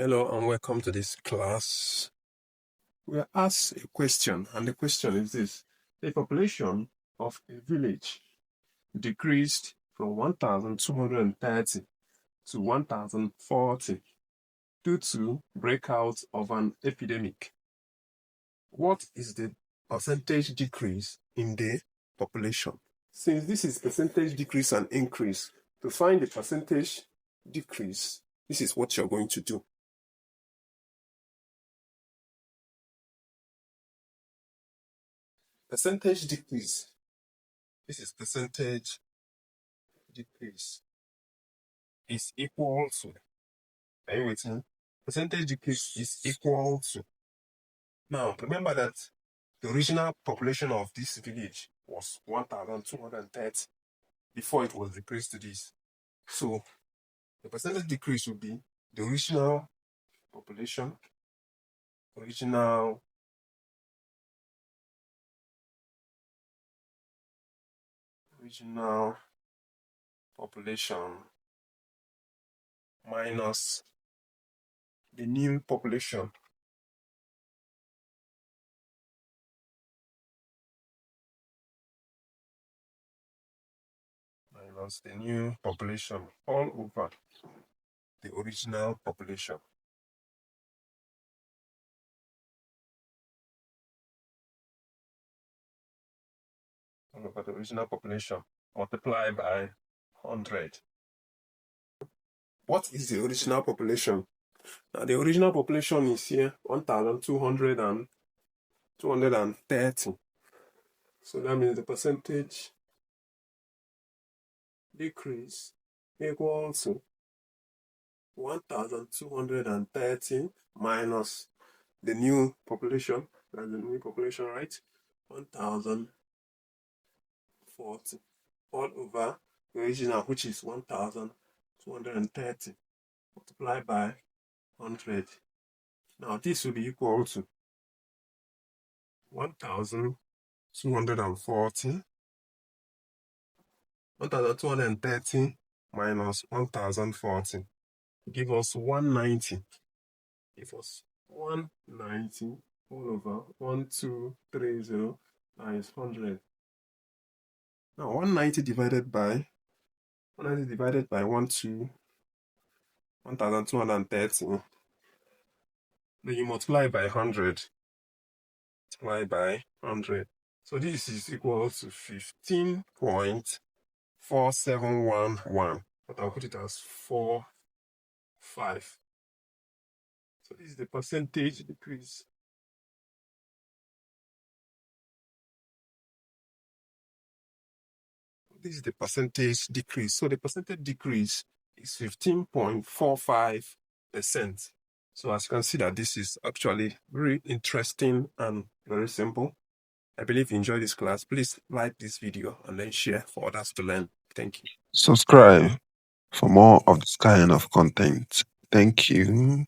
Hello and welcome to this class. We are asked a question, and the question is this: the population of a village decreased from 1,230 to 1,040 due to breakout of an epidemic. What is the percentage decrease in the population? Since this is percentage decrease and increase, to find the percentage decrease, this is what you're going to do. Percentage decrease. This is percentage decrease is equal to, are you with me? Percentage decrease is equal to, now remember that the original population of this village was 1,230 before it was decreased to this. So the percentage decrease would be the original population, original population minus the new population minus the new population all over the original population. All over the original population multiplied by 100. What is the original population? Now the original population is here 1,230. So that means the percentage decrease equal to 1,230 minus the new population. That's the new population, right? 1,040 all over the original, which is 1,230 multiplied by 100. Now this will be equal to 1,240 minus 1,040 give us 190. Give us 190 all over 1,230 times 100. Now 190 divided by 1,230. Then you multiply by 100. Multiply by 100. So this is equal to 15.4711. But I'll put it as 45. So this is the percentage decrease. This is the percentage decrease. So the percentage decrease is 15.45%. So as you can see that this is actually very interesting and very simple. I believe you enjoyed this class. Please like this video and then share for others to learn. Thank you. Subscribe for more of this kind of content. Thank you.